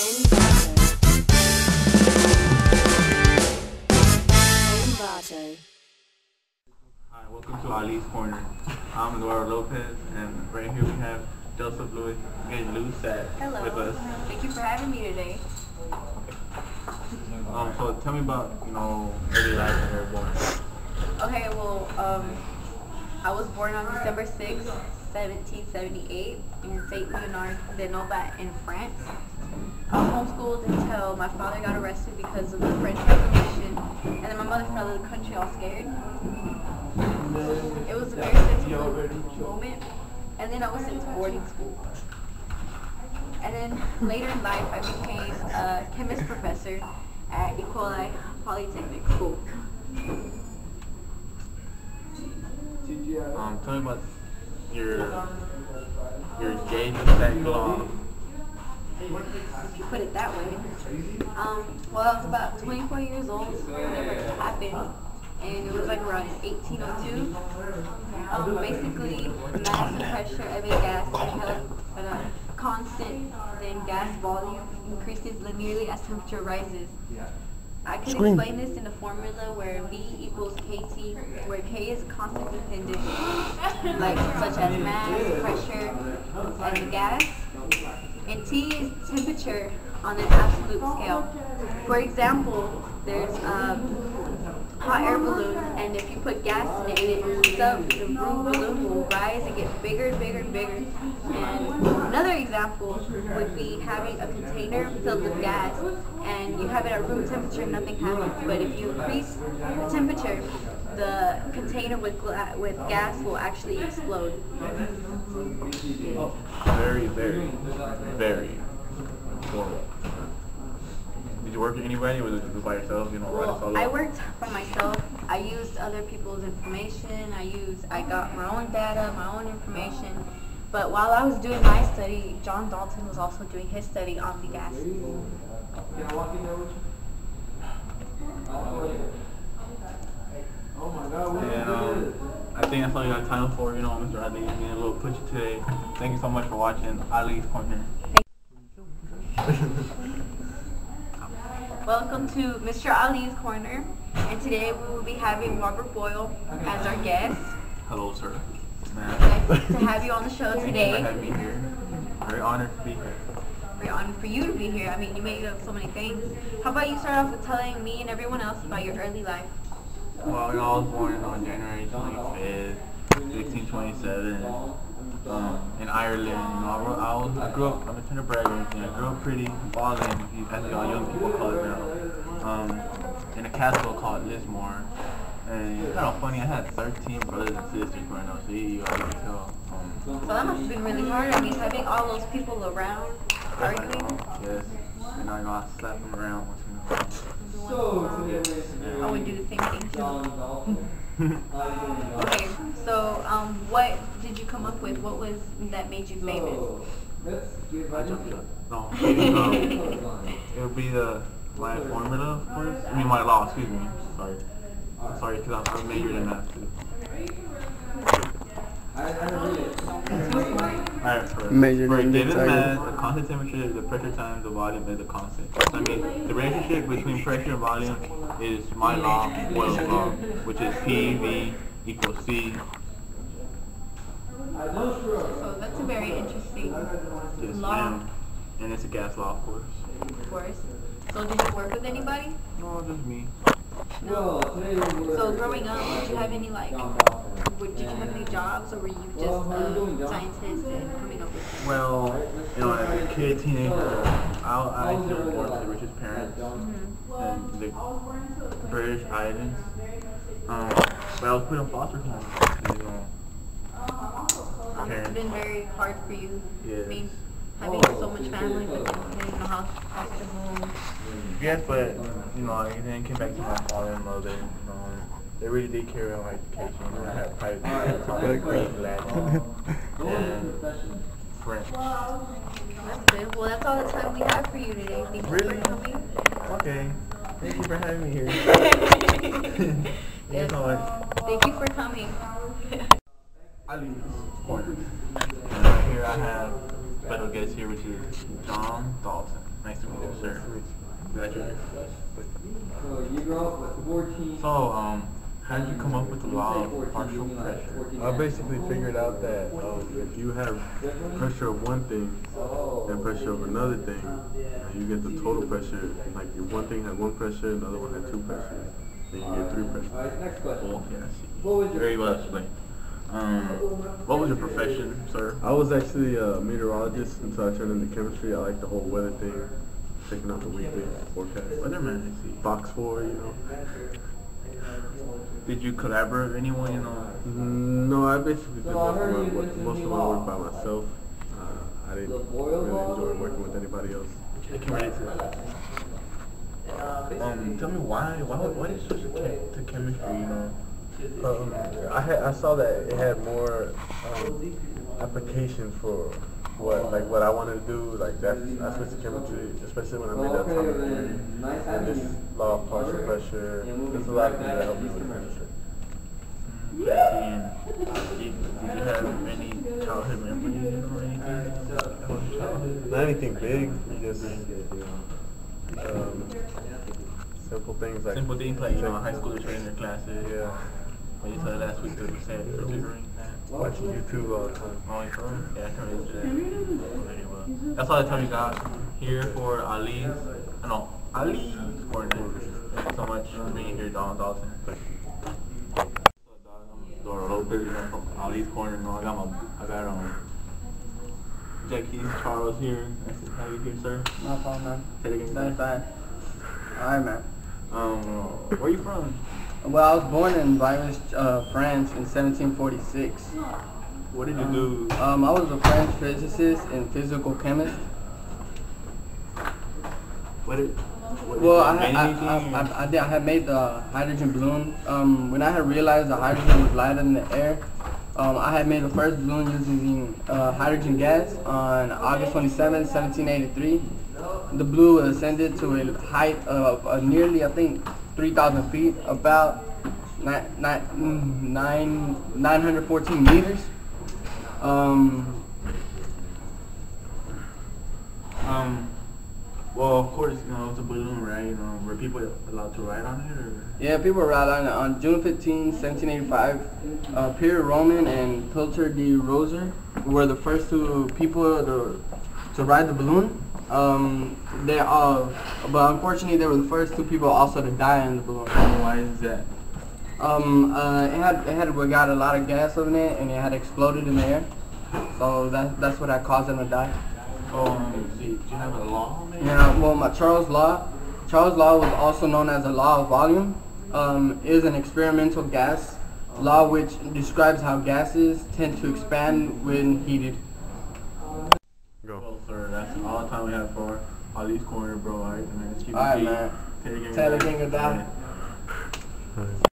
Hi, welcome to Ali's Corner. I'm Eduardo Lopez, and right here we have Joseph Luis Lusat with us. Thank you for having me today. So tell me about, early life when you were born. Okay, well, I was born on December 6th, 1778 in Saint Leonard de Nova in France. I was homeschooled until my father got arrested because of the French Revolution, and then my mother fell out of the country all scared. It was a very sensitive moment, and then I was sent to boarding school. And then later in life, I became a chemist professor at Ecole Polytechnic School. Tell me about your gauge of that long. You put it that way. Well, I was about 24 years old whenever it happened, and it was like around 1802. Basically, mass and pressure of a gas is held at a constant, then gas volume increases linearly as temperature rises. I can explain this in a formula where V equals KT, where K is constant dependent, such as mass, pressure, and the gas, and T is temperature on an absolute scale. For example, there's a hot air balloon, and if you put gas in it and it heats up, the room balloon will rise and get bigger and bigger and bigger. And another example would be having a container filled with gas, and you have it at room temperature, nothing happens. But if you increase the temperature, the container with gas will actually explode. Very, very, very formal. Did you work with anybody, or did you do by yourself? I worked by myself. I used other people's information. I got my own data, my own information. But while I was doing my study, John Dalton was also doing his study on the gas. And I think that's all you got time for, Mr. Ali, being a little pushy today. Thank you so much for watching Ali's Corner. Welcome to Mr. Ali's Corner, and today we will be having Robert Boyle as our guest. Hello, sir. Nice to have you on the show today. Thank you for having me here. Very honored to be here. Very honored for you to be here. I mean, you made up so many things. How about you start off with telling me and everyone else about your early life? Well, I was born on January 25th, 1627, in Ireland. I grew up, I'm a tenor bragger, I grew up pretty balling, as young people call it now, in a castle called Lismore. And it's kind of funny, I had 13 brothers and sisters growing up, so you can tell. So that must have been really hard. I mean, having all those people around, arguing. Yes, and I slap them around once in a while. I would do the same thing too. Okay, so what did you come up with? What was that made you famous? I jumped up. No, it would be my formula, of course. I mean, my law, excuse me. Sorry, because I'm majored in math too. Alright, for a given mass, the constant temperature is the pressure times the volume is the constant. I mean, the relationship between pressure and volume is my law, Boyle's law, which is PV equals C. So that's a very interesting law. And it's a gas law, of course. Of course. So did you work with anybody? No, just me. No. So growing up, did you have any jobs, or were you just a scientist and coming up with? Well, as a kid, teenager, I was born to the richest parents in the British Islands. But I was put in foster home. It's been very hard for you. Yes. I mean, having so much family, but then in the foster home. Yes, but it then came back to my father and mother. They really did care about my education. I had private tuition, Greek, Latin, and French. That's good. Well, that's all the time we have for you today. Thank you for coming. Okay. Thank you for having me here. Thank you so much. Thank you for coming. Ali's Corner. And right here I have special guest here, which is John Dalton. Nice to meet you. Graduated. So you grew up with 14. So, how did you come up with the law of partial pressure? I basically figured out that if you have pressure of one thing and pressure of another thing, you get the total pressure. Like if one thing had one pressure, another one had two pressures, then you get three pressures. Alright, next question. Okay, I see. What was your Very well explained. What was your profession, sir? I was actually a meteorologist until I turned into chemistry. I like the whole weather thing, checking out the weekly forecast. Weatherman, I see. Box 4, you know. Did you collaborate with anyone, you know? No, I basically did So I heard you most mentioned of my work by myself. I didn't really enjoy working with anybody else. I can relate to that. Tell me why did you switch to chemistry, you know? I saw that it had more applications for what I wanted to do. Like I switched to chemistry, especially when I made that atomic theory and this law of partial pressure. There's a lot of things that helped me with chemistry. Did you have any childhood memories, you know, anything? Not anything big, just simple things like you know, high schoolers were in their classes. Yeah. Like you said last week, they said for tutoring. Watching YouTube all the time. Oh, you sure? Yeah, I can relate to that. Very well. That's all the time you got here for Ali's corner. Thank you so much for being here, Donald Dalton. Dora Lopez from Ali's corner. No, I got Jackie Charles here. How you here, sir? No problem, man. Say it again. That's fine. Alright, man. Where are you from? Well, I was born in Valence, France in 1746. What did you do? I was a French physicist and physical chemist. I had made the hydrogen balloon. When I had realized the hydrogen was lighter than the air, I had made the first balloon using hydrogen gas on August 27, 1783. The balloon ascended to a height of nearly, I think, 3,000 feet, about 914 meters. Well, of course, you know, it's a balloon, right? You know, were people allowed to ride on it, or? Yeah, people were ride on it. On June 15, 1785, Pierre Roman and Pilcher de Roser were the first two people to ride the balloon. But unfortunately, they were the first two people also to die in the balloon. Why is that? We got a lot of gas in it, and it had exploded in the air. So that's what had caused them to die. Did you have a law, maybe? Yeah, well, Charles' law was also known as the law of volume. Is an experimental gas law which describes how gases tend to expand when heated. Go. Well, sir, that's all the time we have for Ali's corner, bro. Alright, man. Let's keep it Alright, G. man. Taylor Taylor Gang or die. Alright.